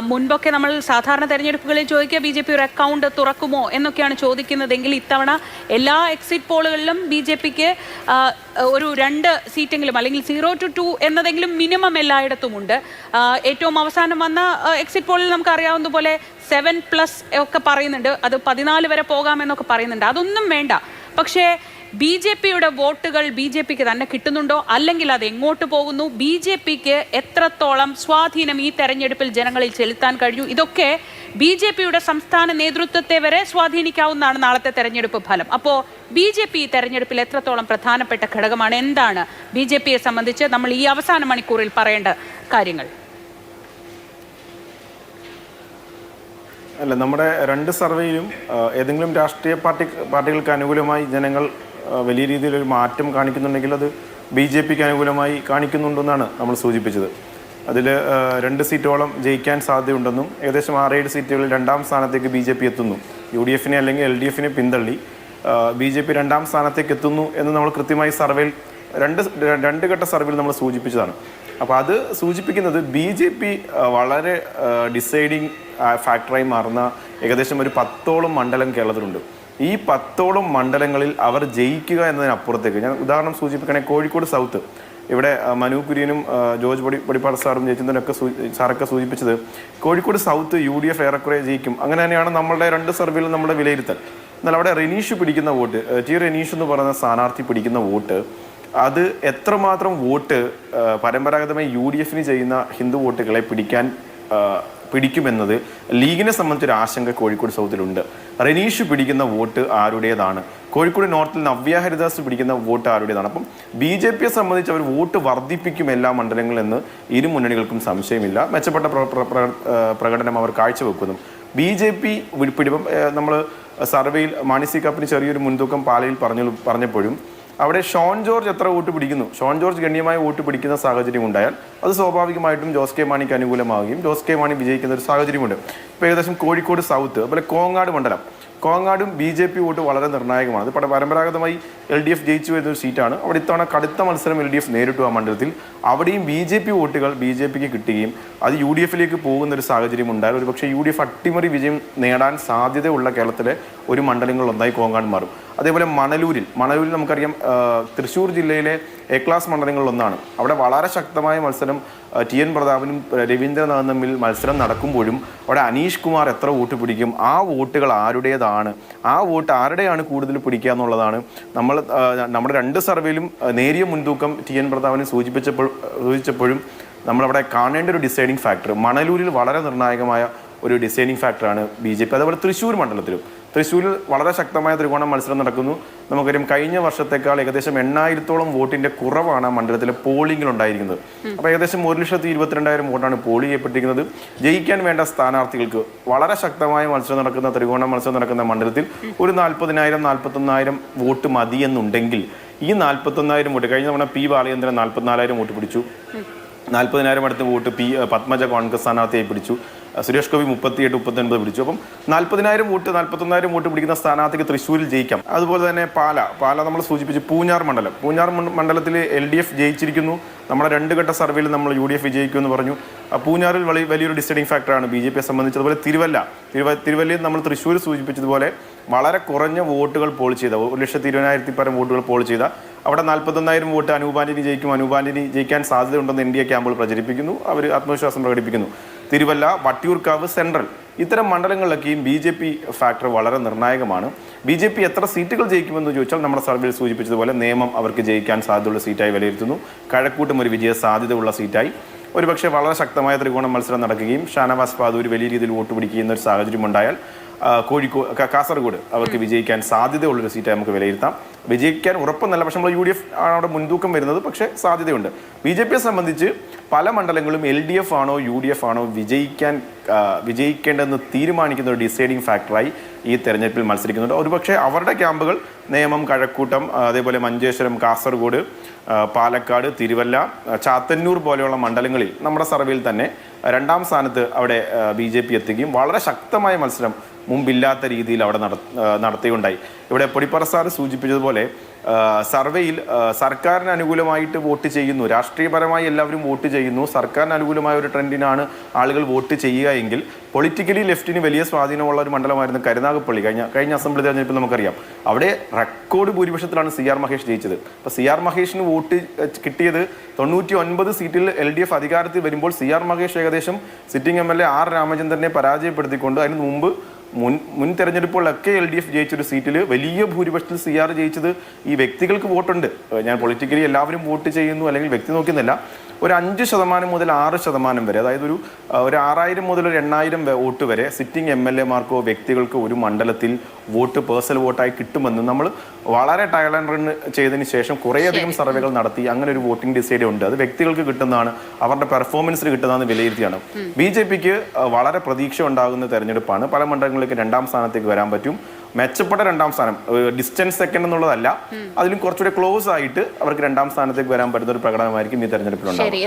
മുൻപൊക്കെ നമ്മൾ സാധാരണ തെരഞ്ഞെടുപ്പുകളിൽ ചോദിക്കുക BJP ഒരു അക്കൗണ്ട് തുറക്കുമോ എന്നൊക്കെയാണ് ചോദിക്കുന്നതെങ്കിൽ ഇത്തവണ എല്ലാ എക്സിറ്റ് പോളുകളിലും BJPക്ക് ഒരു 2 സീറ്റെങ്കിലും അല്ലെങ്കിൽ 0 to 2 എന്നതെങ്കിലും മിനിമം എല്ലായിടത്തുമുണ്ട്. ഏറ്റവും അവസാനം വന്ന എക്സിറ്റ് പോളിൽ നമുക്കറിയാവുന്ന പോലെ 7+ ഒക്കെ പറയുന്നുണ്ട്, അത് 14 വരെ പോകാമെന്നൊക്കെ പറയുന്നുണ്ട്. അതൊന്നും വേണ്ട. പക്ഷേ BJPയുടെ വോട്ടുകൾ BJPക്ക് തന്നെ കിട്ടുന്നുണ്ടോ, അല്ലെങ്കിൽ അത് എങ്ങോട്ട് പോകുന്നു, BJPക്ക് എത്രത്തോളം സ്വാധീനം ഈ തെരഞ്ഞെടുപ്പിൽ ജനങ്ങളിൽ ചെലുത്താൻ കഴിഞ്ഞു, ഇതൊക്കെ BJPയുടെ സംസ്ഥാന നേതൃത്വത്തെ വരെ സ്വാധീനിക്കാവുന്നതാണ് നാളത്തെ തെരഞ്ഞെടുപ്പ് ഫലം. അപ്പോൾ BJP ഈ തെരഞ്ഞെടുപ്പിൽ എത്രത്തോളം പ്രധാനപ്പെട്ട ഘടകമാണ്, എന്താണ് BJPയെ സംബന്ധിച്ച് നമ്മൾ ഈ അവസാന മണിക്കൂറിൽ പറയേണ്ട കാര്യങ്ങൾ? അല്ല, നമ്മുടെ 2 സർവേയിലും ഏതെങ്കിലും രാഷ്ട്രീയ പാർട്ടികൾക്ക് അനുകൂലമായി ജനങ്ങൾ വലിയ രീതിയിലൊരു മാറ്റം കാണിക്കുന്നുണ്ടെങ്കിൽ അത് BJPക്ക് അനുകൂലമായി കാണിക്കുന്നുണ്ടെന്നാണ് നമ്മൾ സൂചിപ്പിച്ചത്. അതിൽ 2 സീറ്റോളം ജയിക്കാൻ സാധ്യതയുണ്ടെന്നും ഏകദേശം 6-7 സീറ്റുകളിൽ 2ാം സ്ഥാനത്തേക്ക് BJP എത്തുന്നു. UDFനെ അല്ലെങ്കിൽ LDFനെ പിന്തള്ളി BJP 2ാം സ്ഥാനത്തേക്ക് എത്തുന്നു എന്ന് നമ്മൾ കൃത്യമായി സർവേയിൽ 2 ഘട്ട സർവേയിൽ നമ്മൾ സൂചിപ്പിച്ചതാണ്. അപ്പോൾ അത് സൂചിപ്പിക്കുന്നത് BJP വളരെ ഡിസൈഡിങ് ഫാക്ടറായി മാറുന്ന ഏകദേശം ഒരു 10ഓളം മണ്ഡലം കേരളത്തിലുണ്ട്. ഈ 10ഓളം മണ്ഡലങ്ങളിൽ അവർ ജയിക്കുക എന്നതിനപ്പുറത്തേക്ക് ഞാൻ ഉദാഹരണം സൂചിപ്പിക്കുകയാണെങ്കിൽ കോഴിക്കോട് സൗത്ത്, ഇവിടെ മനു കുര്യനും ജോർജ് പടിപ്പാട് സാറും സാറൊക്കെ സൂചിപ്പിച്ചത് കോഴിക്കോട് സൗത്ത് UDF ഏറെക്കുറെ ജയിക്കും. അങ്ങനെ തന്നെയാണ് നമ്മളുടെ 2 സർവേയിൽ നമ്മുടെ വിലയിരുത്തൽ. എന്നാൽ അവിടെ റെനീഷ് പിടിക്കുന്ന വോട്ട്, റെനീഷ് എന്ന് പറയുന്ന സ്ഥാനാർത്ഥി പിടിക്കുന്ന വോട്ട്, അത് എത്രമാത്രം വോട്ട് പരമ്പരാഗതമായി UDFന് ചെയ്യുന്ന ഹിന്ദു വോട്ടുകളെ പിടിക്കുമെന്നത് ലീഗിനെ സംബന്ധിച്ചൊരു ആശങ്ക കോഴിക്കോട് സൗത്തിലുണ്ട്. റെനീഷ് പിടിക്കുന്ന വോട്ട് ആരുടേതാണ്, കോഴിക്കോട് നോർത്തിൽ നവ്യ ഹരിദാസ് പിടിക്കുന്ന വോട്ട് ആരുടേതാണ്. അപ്പം BJPയെ സംബന്ധിച്ച് അവർ വോട്ട് വർദ്ധിപ്പിക്കും എല്ലാ മണ്ഡലങ്ങളിലെന്ന് ഇരു മുന്നണികൾക്കും സംശയമില്ല. മെച്ചപ്പെട്ട പ്രകടനം അവർ കാഴ്ചവെക്കുന്നു. BJP പിടിപ്പം നമ്മൾ സർവേയിൽ മാണി സി കാപ്പന് ചെറിയൊരു മുൻതൂക്കം പാലയിൽ പറഞ്ഞപ്പോഴും അവിടെ ഷോൺ ജോർജ് എത്ര വോട്ട് പിടിക്കുന്നു, ഷോൺ ജോർജ് ഗണ്യമായ വോട്ട് പിടിക്കുന്ന സാഹചര്യം ഉണ്ടായാൽ അത് സ്വാഭാവികമായിട്ടും ജോസ് കെ മാണിക്ക് അനുകൂലമാവുകയും ജോസ് കെ മാണി വിജയിക്കുന്ന ഒരു സാഹചര്യമുണ്ട്. ഇപ്പോൾ ഏകദേശം കോഴിക്കോട് സൗത്ത്, അതുപോലെ കോങ്ങാട് മണ്ഡലം, കോങ്ങാടും BJP വോട്ട് വളരെ നിർണായകമാണ്. അത് പരമ്പരാഗതമായി LDF ജയിച്ചു വരുന്ന ഒരു സീറ്റാണ്. അവിടെ ഇത്തവണ കടുത്ത മത്സരം LDF നേരിട്ടു ആ മണ്ഡലത്തിൽ. അവിടെയും BJP വോട്ടുകൾ BJPക്ക് കിട്ടുകയും അത് UDFലേക്ക് പോകുന്നൊരു സാഹചര്യം ഉണ്ടായാൽ ഒരുപക്ഷെ UDF അട്ടിമറി വിജയം നേടാൻ സാധ്യതയുള്ള കേരളത്തിലെ ഒരു മണ്ഡലങ്ങളിലൊന്നായി കോങ്ങാട് മാറും. അതേപോലെ മണലൂരിൽ നമുക്കറിയാം തൃശ്ശൂർ ജില്ലയിലെ A ക്ലാസ് മണ്ഡലങ്ങളിലൊന്നാണ്. അവിടെ വളരെ ശക്തമായ മത്സരം TN പ്രതാപനും രവീന്ദ്രനാഥും തമ്മിൽ മത്സരം നടക്കുമ്പോഴും അവിടെ അനീഷ് കുമാർ എത്ര വോട്ട് പിടിക്കും, ആ വോട്ടുകൾ ആരുടേതാണ്, ആ വോട്ട് ആരുടെയാണ് കൂടുതൽ പിടിക്കുക എന്നുള്ളതാണ് നമ്മുടെ 2 സർവേയിലും നേരിയ മുൻതൂക്കം TN പ്രതാപനെ സൂചിപ്പിച്ചപ്പോഴും നമ്മളവിടെ കാണേണ്ട ഒരു ഡിസൈഡിങ് ഫാക്ടർ മണലൂരിൽ വളരെ നിർണായകമായ ഒരു ഡിസൈഡിങ് ഫാക്ടറാണ് BJP. അതേപോലെ തൃശ്ശൂർ മണ്ഡലത്തിലും തൃശ്ശൂരിൽ വളരെ ശക്തമായ ത്രികോണ മത്സരം നടക്കുന്നു. നമുക്കറിയാം കഴിഞ്ഞ വർഷത്തേക്കാൾ ഏകദേശം 8,000-ഓളം വോട്ടിന്റെ കുറവാണ് ആ മണ്ഡലത്തിലെ പോളിംഗിൽ ഉണ്ടായിരിക്കുന്നത്. അപ്പോൾ ഏകദേശം 1,22,000 വോട്ടാണ് പോൾ ചെയ്യപ്പെട്ടിരിക്കുന്നത്. ജയിക്കാൻ വേണ്ട സ്ഥാനാർത്ഥികൾക്ക് വളരെ ശക്തമായ മത്സരം നടക്കുന്ന ത്രികോണ മത്സരം നടക്കുന്ന മണ്ഡലത്തിൽ ഒരു 40,000-41,000 വോട്ട് മതിയെന്നുണ്ടെങ്കിൽ ഈ 41,000 വോട്ട് കഴിഞ്ഞ തവണ P ബാലചന്ദ്രൻ 44,000 വോട്ട് പിടിച്ചു. 40,000 അടുത്ത വോട്ട് പത്മജ കോൺഗ്രസ് സ്ഥാനാർത്ഥിയായി പിടിച്ചു. സുരേഷ് ഗോപി 38-39 പിടിച്ചു. അപ്പം 40,000 വോട്ട് 41,000 വോട്ട് പിടിക്കുന്ന സ്ഥാനാർത്ഥിക്ക് തൃശ്ശൂരിൽ ജയിക്കാം. അതുപോലെ തന്നെ പാല നമ്മൾ സൂചിപ്പിച്ചു. പൂഞ്ഞാർ മണ്ഡലത്തിൽ LDF ജയിച്ചിരിക്കുന്നു. നമ്മുടെ 2 ഘട്ട സർവേയിൽ നമ്മൾ UDF വിജയിക്കുമെന്ന് പറഞ്ഞു. പൂഞ്ഞാറിൽ വലിയൊരു ഡിസൈഡിങ് ഫാക്ടറാണ് BJPയെ സംബന്ധിച്ച്. അതുപോലെ തിരുവല്ലയിൽ നമ്മൾ തൃശ്ശൂർ സൂചിപ്പിച്ചതുപോലെ വളരെ കുറഞ്ഞ വോട്ടുകൾ പോൾ ചെയ്ത 1,20,000 പരം വോട്ടുകൾ പോൾ ചെയ്ത അവിടെ 41,000 വോട്ട് അനൂപ് ആന്റണി ജയിക്കും. അനൂപ് ആന്റണി ജയിക്കാൻ സാധ്യതയുണ്ടെന്ന് NDA ക്യാമ്പുകൾ പ്രചരിപ്പിക്കുന്നു. അവർ ആത്മവിശ്വാസം പ്രകടിപ്പിക്കുന്നു. തിരുവല്ല, വട്ടിയൂർക്കാവ്, സെൻട്രൽ ഇത്തരം മണ്ഡലങ്ങളിലൊക്കെയും BJP ഫാക്ടർ വളരെ നിർണായകമാണ്. BJP എത്ര സീറ്റുകൾ ജയിക്കുമെന്ന് ചോദിച്ചാൽ നമ്മുടെ സർവേയിൽ സൂചിപ്പിച്ചതുപോലെ നേമം അവർക്ക് ജയിക്കാൻ സാധ്യതയുള്ള സീറ്റായി വിലയിരുത്തുന്നു. കഴക്കൂട്ടം ഒരു വിജയ സാധ്യതയുള്ള സീറ്റായി. ഒരുപക്ഷെ വളരെ ശക്തമായ ത്രികോണ മത്സരം നടക്കുകയും ഷാനവാസ് പാദൂർ വലിയ രീതിയിൽ വോട്ട് പിടിക്കുന്ന ഒരു സാഹചര്യം ഉണ്ടായാൽ കാസർഗോഡ് അവർക്ക് വിജയിക്കാൻ സാധ്യതയുള്ളൊരു സീറ്റായി നമുക്ക് വിലയിരുത്താം. വിജയിക്കാൻ ഉറപ്പൊന്നല്ല, പക്ഷെ നമ്മൾ UDF ആണ് അവിടെ മുൻതൂക്കം വരുന്നത്, പക്ഷേ സാധ്യതയുണ്ട്. BJPയെ സംബന്ധിച്ച് പല മണ്ഡലങ്ങളും LDF ആണോ UDF ആണോ വിജയിക്കേണ്ടതെന്ന് തീരുമാനിക്കുന്ന ഒരു ഡിസൈഡിങ് ഫാക്ടറായി ഈ തെരഞ്ഞെടുപ്പിൽ മത്സരിക്കുന്നുണ്ട്. ഒരുപക്ഷെ അവരുടെ ക്യാമ്പുകൾ നേമം, കഴക്കൂട്ടം, അതേപോലെ മഞ്ചേശ്വരം, കാസർഗോഡ്, പാലക്കാട്, തിരുവല്ല, ചാത്തന്നൂർ പോലെയുള്ള മണ്ഡലങ്ങളിൽ നമ്മുടെ സർവേയിൽ തന്നെ 2ാം സ്ഥാനത്ത് അവിടെ BJP എത്തുകയും വളരെ ശക്തമായ മത്സരം മുമ്പില്ലാത്ത രീതിയിൽ അവിടെ നടത്തുകയുണ്ടായി. ഇവിടെ പൊടിപ്പറ സാർ സൂചിപ്പിച്ചതുപോലെ സർവേയിൽ സർക്കാരിന് അനുകൂലമായിട്ട് വോട്ട് ചെയ്യുന്നു, രാഷ്ട്രീയപരമായി എല്ലാവരും വോട്ട് ചെയ്യുന്നു, സർക്കാരിന് അനുകൂലമായ ഒരു ട്രെൻഡിനാണ് ആളുകൾ വോട്ട് ചെയ്യുക എങ്കിൽ പൊളിറ്റിക്കലി ലെഫ്റ്റിന് വലിയ സ്വാധീനമുള്ള ഒരു മണ്ഡലമായിരുന്നു കരുനാഗപ്പള്ളി. കഴിഞ്ഞ അസംബ്ലി തെരഞ്ഞെടുപ്പിൽ നമുക്കറിയാം അവിടെ റെക്കോർഡ് ഭൂരിപക്ഷത്തിലാണ് CR മഹേഷ് ജയിച്ചത്. അപ്പോൾ CR മഹേഷിന് വോട്ട് കിട്ടിയത് 99 സീറ്റിൽ LDF അധികാരത്തിൽ വരുമ്പോൾ CR മഹേഷ് ഏകദേശം സിറ്റിംഗ് MLA R രാമചന്ദ്രനെ പരാജയപ്പെടുത്തിക്കൊണ്ട് അതിന് മുമ്പ് മുൻ തെരഞ്ഞെടുപ്പുകളിലൊക്കെ LDF ജയിച്ചൊരു സീറ്റിൽ വലിയ ഭൂരിപക്ഷത്തിൽ CR ജയിച്ചത് ഈ വ്യക്തികൾക്ക് വോട്ടുണ്ട്. ഞാൻ പൊളിറ്റിക്കലി എല്ലാവരും വോട്ട് ചെയ്യുന്നു അല്ലെങ്കിൽ വ്യക്തി നോക്കുന്നില്ല, ഒരു 5% മുതൽ 6% വരെ, അതായത് ഒരു 6000 മുതൽ ഒരു 8000 വോട്ട് വരെ സിറ്റിംഗ് MLA മാർക്കോ വ്യക്തികൾക്കോ ഒരു മണ്ഡലത്തിൽ വോട്ട് പേഴ്സണൽ വോട്ടായി കിട്ടുമെന്ന് നമ്മൾ വളരെ ട്രയൽ ആൻഡ് റൺ ചെയ്തതിന് ശേഷം കുറേയധികം സർവേകൾ നടത്തി അങ്ങനെ ഒരു വോട്ടിംഗ് ഡിസൈഡ് ഉണ്ട്. അത് വ്യക്തികൾക്ക് കിട്ടുന്നതാണ്, അവരുടെ പെർഫോമൻസിന് കിട്ടുന്നതെന്ന് വിലയിരുത്തിയാണ്. BJPക്ക് വളരെ പ്രതീക്ഷ ഉണ്ടാകുന്ന തെരഞ്ഞെടുപ്പാണ്. പല മണ്ഡലങ്ങളിലേക്ക് 2ാം സ്ഥാനത്തേക്ക് വരാൻ പറ്റും. മെച്ചപ്പെട്ട 2ാം സ്ഥാനം, ഡിസ്റ്റൻസ് സെക്കൻഡ് എന്നുള്ളതല്ല, അതിലും കുറച്ചുകൂടെ ക്ലോസ് ആയിട്ട് അവർക്ക് 2ാം സ്ഥാനത്തേക്ക് വരാൻ പറ്റുന്ന ഒരു പ്രകടനമായിരിക്കും ഈ തെരഞ്ഞെടുപ്പിലുണ്ടാകും.